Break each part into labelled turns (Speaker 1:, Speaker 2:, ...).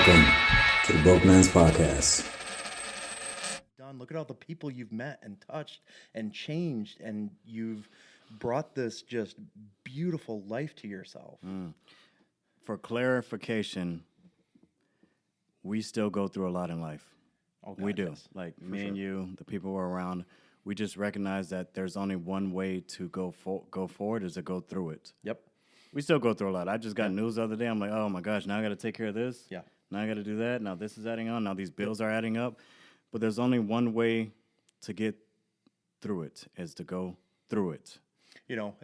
Speaker 1: Welcome to the BrokeMans podcast.
Speaker 2: Don, look at all the people you've met and touched and changed, and you've brought this just beautiful life to yourself.
Speaker 3: For clarification, we still go through a lot in life.
Speaker 2: Oh,
Speaker 3: We
Speaker 2: God,
Speaker 3: do.
Speaker 2: yes,
Speaker 3: Like
Speaker 2: for
Speaker 3: me
Speaker 2: sure.
Speaker 3: and you, the people we're around, we just recognize that there's only one way to go forward is to go through it.
Speaker 2: Yep.
Speaker 3: We still go through a lot. I just got news the other day. I'm like, oh my gosh, now I got to take care of this.
Speaker 2: Yeah.
Speaker 3: Now I got to do that. Now this is adding on. Now these bills are adding up. But there's only one way to get through it is to go through it.
Speaker 2: You know,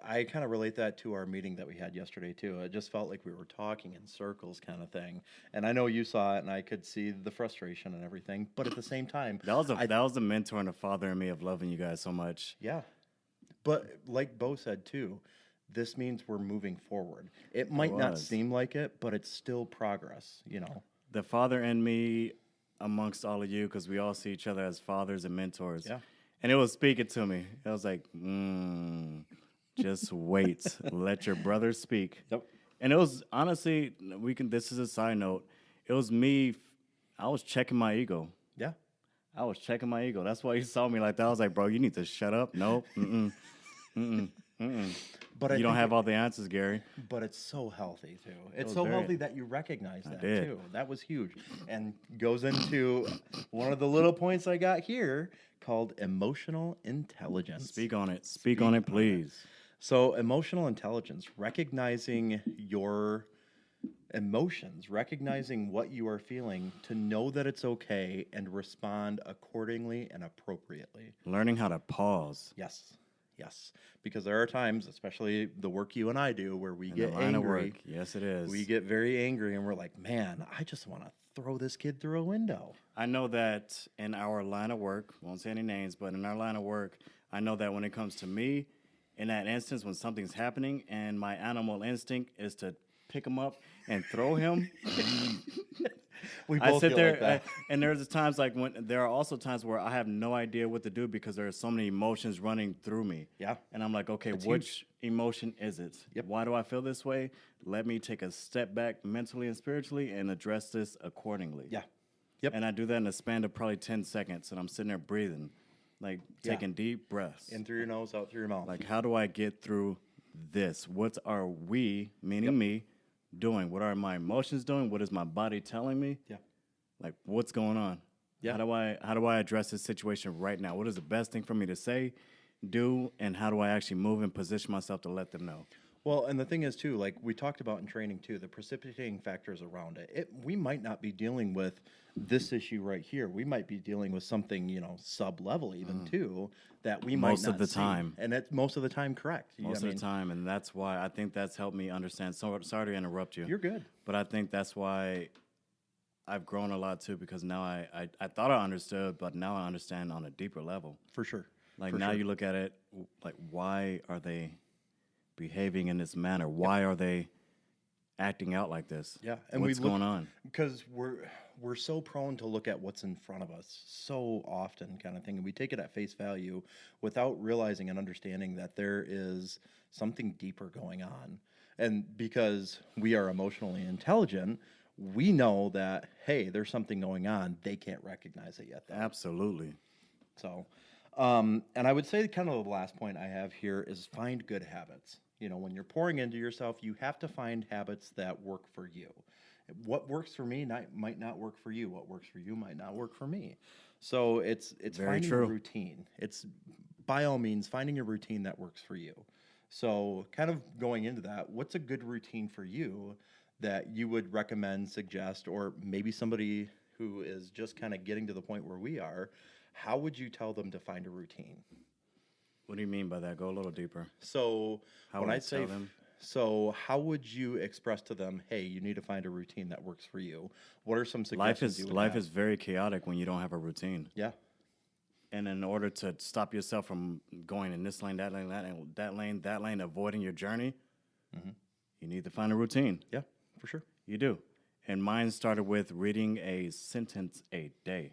Speaker 2: I kind of relate that to our meeting that we had yesterday, too. It just felt like we were talking in circles kind of thing. And I know you saw it, and I could see the frustration and everything. But at the same time,
Speaker 3: That was the mentor and the father in me of loving you guys so much.
Speaker 2: yeah. But like Bo said, too, this means we're moving forward. It might not
Speaker 3: was.
Speaker 2: seem like it, but it's still progress, you know.
Speaker 3: The father in me amongst all of you, because we all see each other as fathers and mentors.
Speaker 2: Yeah.
Speaker 3: And it was speaking to me. I was like, just wait. Let your brother speak.
Speaker 2: Yep.
Speaker 3: And it was, honestly, this is a side note. It was me, I was checking my ego.
Speaker 2: Yeah.
Speaker 3: I was checking my ego. That's why he saw me like that. I was like, bro, you need to shut up. Nope.
Speaker 2: But I
Speaker 3: You don't
Speaker 2: think
Speaker 3: have all the answers, Gary.
Speaker 2: But it's so healthy too. It's
Speaker 3: was
Speaker 2: so
Speaker 3: very-
Speaker 2: healthy that you recognize that
Speaker 3: did.
Speaker 2: too. That was huge, and goes into one of the little points I got here called emotional intelligence.
Speaker 3: Speak on it. Speak on it, please.
Speaker 2: So emotional intelligence, recognizing your emotions, recognizing what you are feeling, to know that it's okay and respond accordingly and appropriately.
Speaker 3: Learning how to pause.
Speaker 2: Yes. Yes, because there are times, especially the work you and I do, where we
Speaker 3: In
Speaker 2: get
Speaker 3: the line
Speaker 2: angry.
Speaker 3: of work. Yes, it is.
Speaker 2: We get very angry and we're like, man, I just want to throw this kid through a window.
Speaker 3: I know that in our line of work, won't say any names, but in our line of work, I know that when it comes to me, in that instance when something's happening and my animal instinct is to pick him up and throw him,
Speaker 2: We
Speaker 3: I
Speaker 2: both
Speaker 3: sit
Speaker 2: feel
Speaker 3: there
Speaker 2: like that.
Speaker 3: and there's times like when there are also times where I have no idea what to do because there are so many emotions running through me.
Speaker 2: Yeah.
Speaker 3: And I'm like, okay,
Speaker 2: It's
Speaker 3: which emotion is it?
Speaker 2: Yep.
Speaker 3: Why do I feel this way? Let me take a step back mentally and spiritually and address this accordingly.
Speaker 2: Yeah. Yep.
Speaker 3: And I do that in a span of probably 10 seconds, and I'm sitting there breathing, like
Speaker 2: Yeah.
Speaker 3: taking deep breaths.
Speaker 2: In through your nose, out through your mouth.
Speaker 3: Like, how do I get through this? What are we, meaning me, doing? What are my emotions doing? What is my body telling me?
Speaker 2: Yeah.
Speaker 3: Like, what's going on?
Speaker 2: Yeah.
Speaker 3: How do I address this situation right now? What is the best thing for me to say, do, and how do I actually move and position myself to let them know?
Speaker 2: Well, and the thing is, too, like we talked about in training, too, the precipitating factors around it. We might not be dealing with this issue right here. We might be dealing with something, sub-level even, too, that we might
Speaker 3: Most of
Speaker 2: not
Speaker 3: the
Speaker 2: see.
Speaker 3: time.
Speaker 2: And it's most of the time correct.
Speaker 3: Most of the time, and that's why I think that's helped me understand. So, sorry to interrupt you.
Speaker 2: You're good.
Speaker 3: But I think that's why I've grown a lot too, because now I thought I understood, but now I understand on a deeper level.
Speaker 2: For sure.
Speaker 3: Like
Speaker 2: For
Speaker 3: now
Speaker 2: sure.
Speaker 3: you look at it, like why are they behaving in this manner? Why are they acting out like this?
Speaker 2: Yeah, and
Speaker 3: What's
Speaker 2: we look,
Speaker 3: going on?
Speaker 2: Because we're so prone to look at what's in front of us so often, kind of thing, and we take it at face value without realizing and understanding that there is something deeper going on. And because we are emotionally intelligent, we know that hey, there's something going on. They can't recognize it yet, though.
Speaker 3: Absolutely.
Speaker 2: So, and I would say kind of the last point I have here is find good habits. When you're pouring into yourself, you have to find habits that work for you. What works for me might not work for you. What works for you might not work for me. So it's
Speaker 3: Very
Speaker 2: finding
Speaker 3: true.
Speaker 2: a routine. It's by all means finding a routine that works for you. So kind of going into that, what's a good routine for you that you would recommend, suggest, or maybe somebody who is just kind of getting to the point where we are, how would you tell them to find a routine?
Speaker 3: What do you mean by that? Go a little deeper.
Speaker 2: So
Speaker 3: How
Speaker 2: when
Speaker 3: would
Speaker 2: I
Speaker 3: I
Speaker 2: say,
Speaker 3: tell them?
Speaker 2: so how would you express to them, hey, you need to find a routine that works for you? What are some suggestions you would
Speaker 3: Life
Speaker 2: have?
Speaker 3: is very chaotic when you don't have a routine.
Speaker 2: Yeah,
Speaker 3: And in order to stop yourself from going in this lane, that lane, that lane, avoiding your journey, you need to find a routine.
Speaker 2: yeah, for sure.
Speaker 3: You do. And mine started with reading a sentence a day.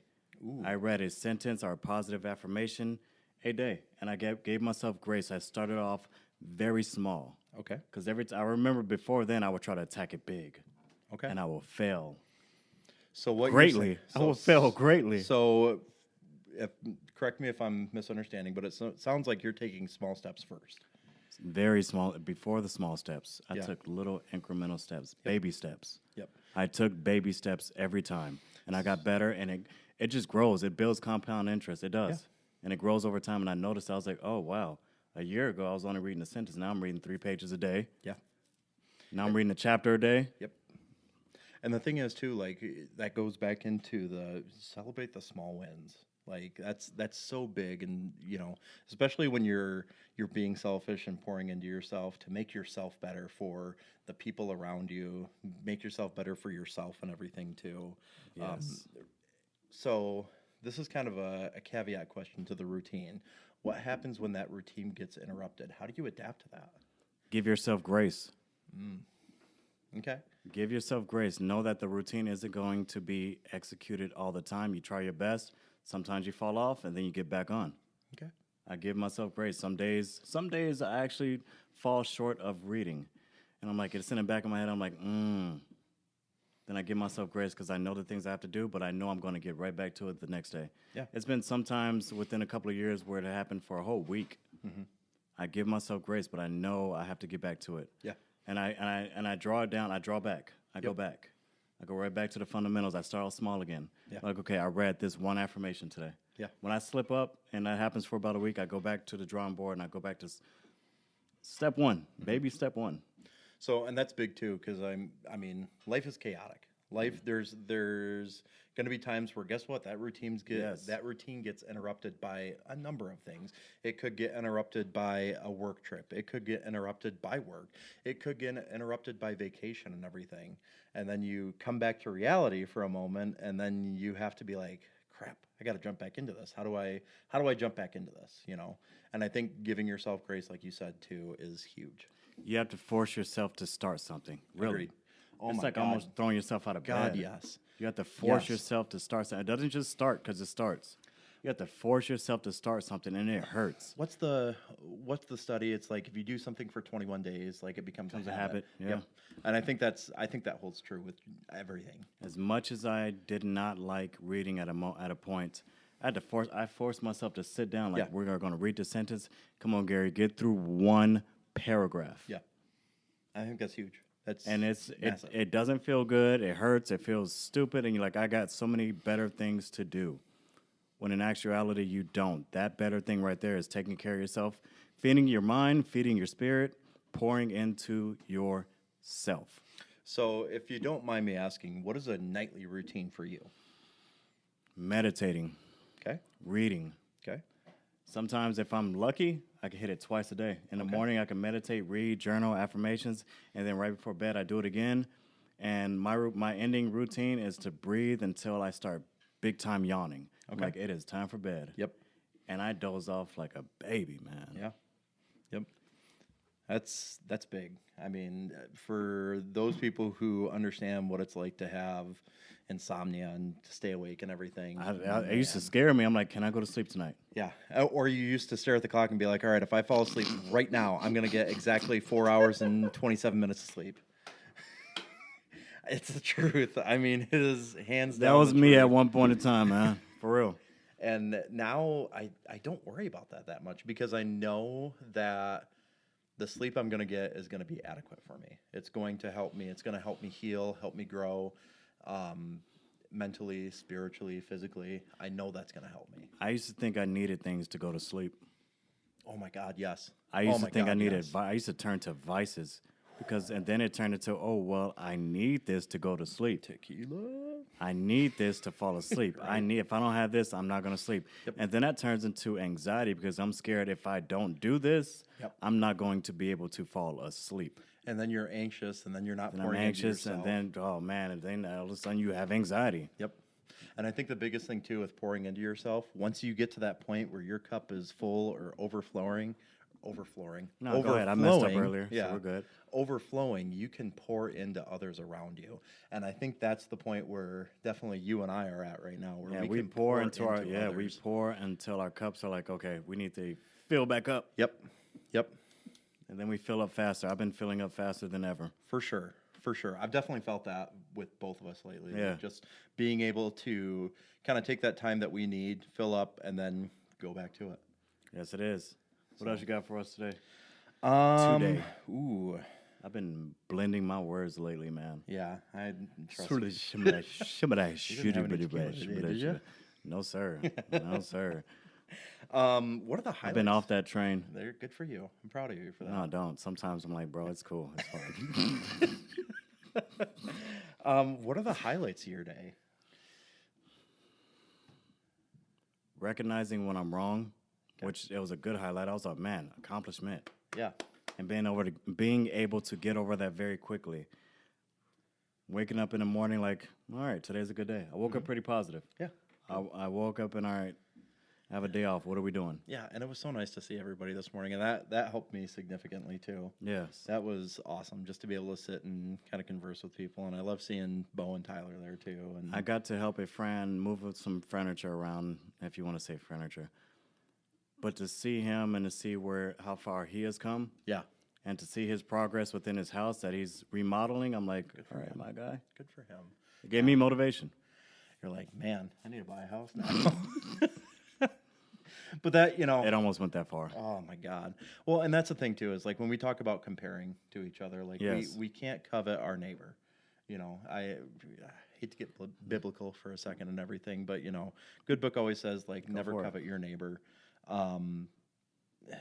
Speaker 3: I read a sentence or a positive affirmation a day, and I gave myself grace. I started off very small
Speaker 2: Okay.
Speaker 3: because I remember before then I would try to attack it big.
Speaker 2: Okay.
Speaker 3: and I will fail
Speaker 2: So what
Speaker 3: greatly.
Speaker 2: You're
Speaker 3: I
Speaker 2: saying,
Speaker 3: will fail greatly.
Speaker 2: So, correct me if I'm misunderstanding, but it sounds like you're taking small steps first.
Speaker 3: Very small. Before the small steps, I
Speaker 2: Yeah.
Speaker 3: took little incremental steps, baby steps.
Speaker 2: Yep.
Speaker 3: I took baby steps every time, and I got better, and it just grows. It builds compound interest. It does. And it grows over time, and I noticed, I was like, oh, wow. A year ago, I was only reading a sentence. Now I'm reading 3 pages a day.
Speaker 2: Yeah.
Speaker 3: Now I'm reading a chapter a day.
Speaker 2: Yep. And the thing is too, like that goes back into the celebrate the small wins. Like that's so big, and especially when you're being selfish and pouring into yourself to make yourself better for the people around you, make yourself better for yourself and everything too.
Speaker 3: Yes.
Speaker 2: So this is kind of a caveat question to the routine. What happens when that routine gets interrupted? How do you adapt to that?
Speaker 3: Give yourself grace.
Speaker 2: Okay.
Speaker 3: Give yourself grace. Know that the routine isn't going to be executed all the time. You try your best. Sometimes you fall off, and then you get back on.
Speaker 2: Okay.
Speaker 3: I give myself grace. Some days I actually fall short of reading. And I'm like, it's in the back of my head. I'm like, Then I give myself grace because I know the things I have to do, but I know I'm going to get right back to it the next day.
Speaker 2: Yeah.
Speaker 3: It's been sometimes within a couple of years where it happened for a whole week.
Speaker 2: Mm-hmm.
Speaker 3: I give myself grace, but I know I have to get back to it.
Speaker 2: Yeah.
Speaker 3: And I draw it down. I draw back. I go back. I go right back to the fundamentals. I start off small again.
Speaker 2: Yeah.
Speaker 3: Like, okay, I read this one affirmation today.
Speaker 2: Yeah.
Speaker 3: When I slip up, and that happens for about a week, I go back to the drawing board and I go back to step one, baby step one.
Speaker 2: So, and that's big too, because life is chaotic. Life, there's going to be times where, guess what, that routine gets interrupted by a number of things. It could get interrupted by a work trip. It could get interrupted by work. It could get interrupted by vacation and everything. And then you come back to reality for a moment, and then you have to be like, crap, I got to jump back into this. How do I jump back into this? And I think giving yourself grace, like you said too, is huge.
Speaker 3: You have to force yourself to start something. Really.
Speaker 2: Agreed. Oh
Speaker 3: it's
Speaker 2: my
Speaker 3: like
Speaker 2: God.
Speaker 3: almost throwing yourself out of
Speaker 2: God,
Speaker 3: bed.
Speaker 2: yes.
Speaker 3: You have to force
Speaker 2: Yes.
Speaker 3: yourself to start something. It doesn't just start because it starts. You have to force yourself to start something, and it hurts.
Speaker 2: What's the study? It's like if you do something for 21 days, like it becomes a habit.
Speaker 3: Yeah.
Speaker 2: Yep. And I think that holds true with everything.
Speaker 3: As much as I did not like reading at a point, I forced myself to sit down. Like, we're going to read the sentence. Come on, Gary, get through one paragraph.
Speaker 2: Yeah. I think that's huge.
Speaker 3: It doesn't feel good. It hurts. It feels stupid. And you're like, I got so many better things to do. When in actuality, you don't. That better thing right there is taking care of yourself, feeding your mind, feeding your spirit, pouring into yourself.
Speaker 2: So if you don't mind me asking, what is a nightly routine for you?
Speaker 3: Meditating.
Speaker 2: Okay.
Speaker 3: Reading.
Speaker 2: Okay.
Speaker 3: Sometimes if I'm lucky, I can hit it twice a day. In the morning, I can meditate, read, journal, affirmations, and then right before bed, I do it again. And my ending routine is to breathe until I start big time yawning.
Speaker 2: Okay.
Speaker 3: Like, it is time for bed.
Speaker 2: Yep.
Speaker 3: And I doze off like a baby, man.
Speaker 2: Yeah. Yep. That's big. I mean, for those people who understand what it's like to have insomnia and to stay awake and everything.
Speaker 3: It used to scare me. I'm like, can I go to sleep tonight?
Speaker 2: Yeah. Or you used to stare at the clock and be like, all right, if I fall asleep right now, I'm going to get exactly 4 hours and 27 minutes of sleep. It's the truth. I mean, it is hands down.
Speaker 3: That was
Speaker 2: the
Speaker 3: me
Speaker 2: truth.
Speaker 3: at one point in time, man. For real.
Speaker 2: And now I don't worry about that much because I know that the sleep I'm going to get is going to be adequate for me. It's going to help me. It's going to help me heal, help me grow mentally, spiritually, physically. I know that's going to help me.
Speaker 3: I used to think I needed things to go to sleep.
Speaker 2: Oh, my God, yes.
Speaker 3: I used to think I needed I used to turn to vices. And then it turned into, oh, well, I need this to go to sleep.
Speaker 2: Tequila?
Speaker 3: I need this to fall asleep.
Speaker 2: Right.
Speaker 3: If I don't have this, I'm not going to sleep.
Speaker 2: Yep.
Speaker 3: And then that turns into anxiety because I'm scared if I don't do this, I'm not going to be able to fall asleep.
Speaker 2: And then you're anxious, and then you're not
Speaker 3: And
Speaker 2: pouring
Speaker 3: I'm anxious,
Speaker 2: into yourself.
Speaker 3: and then, oh, man, and then all of a sudden you have anxiety.
Speaker 2: Yep. And I think the biggest thing, too, with pouring into yourself, once you get to that point where your cup is full or overflowing.
Speaker 3: No, go ahead. I messed up earlier, so we're good.
Speaker 2: Overflowing, you can pour into others around you. And I think that's the point where definitely you and I are at right now. Where
Speaker 3: we
Speaker 2: can
Speaker 3: pour into our,
Speaker 2: others.
Speaker 3: we pour until our cups are like, okay, we need to fill back up.
Speaker 2: Yep.
Speaker 3: And then we fill up faster. I've been filling up faster than ever.
Speaker 2: For sure. for sure. I've definitely felt that with both of us lately.
Speaker 3: Yeah.
Speaker 2: Like just being able to kind of take that time that we need, fill up, and then go back to it.
Speaker 3: Yes, it is. What else you got for us today?
Speaker 2: Today. Ooh.
Speaker 3: I've been blending my words lately, man.
Speaker 2: Yeah. I trust
Speaker 3: Sort
Speaker 2: me.
Speaker 3: of shimmy, shimmy,
Speaker 2: have any tequila today, did ya?
Speaker 3: No, sir. No, sir.
Speaker 2: What are the highlights?
Speaker 3: I've been off that train.
Speaker 2: They're good for you. I'm proud of you for that.
Speaker 3: No, I don't. Sometimes I'm like, bro, it's cool. It's fine.
Speaker 2: What are the highlights of your day?
Speaker 3: Recognizing when I'm wrong, which it was a good highlight. I was like, man, accomplishment.
Speaker 2: Yeah.
Speaker 3: And being able to get over that very quickly. Waking up in the morning like, all right, today's a good day. I woke up pretty positive.
Speaker 2: Yeah.
Speaker 3: I woke up and all right, I have a day off. What are we doing?
Speaker 2: Yeah, and it was so nice to see everybody this morning, and that helped me significantly too.
Speaker 3: Yes.
Speaker 2: That was awesome, just to be able to sit and kind of converse with people, and I love seeing Bo and Tyler there too. And
Speaker 3: I got to help a friend move some furniture around, if you want to say furniture. But to see him and to see how far he has come,
Speaker 2: yeah,
Speaker 3: and to see his progress within his house that he's remodeling, I'm like, all right, my guy.
Speaker 2: good for him.
Speaker 3: It gave me motivation.
Speaker 2: You're like, man, I need to buy a house now. But that,
Speaker 3: It almost went that far.
Speaker 2: oh my God. Well, and that's the thing too, is like when we talk about comparing to each other, like
Speaker 3: Yes.
Speaker 2: we can't covet our neighbor. I hate to get biblical for a second and everything, but good book always says like never
Speaker 3: for it.
Speaker 2: covet your neighbor.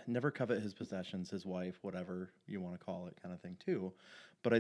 Speaker 2: Never covet his possessions, his wife, whatever you want to call it, kind of thing too. But I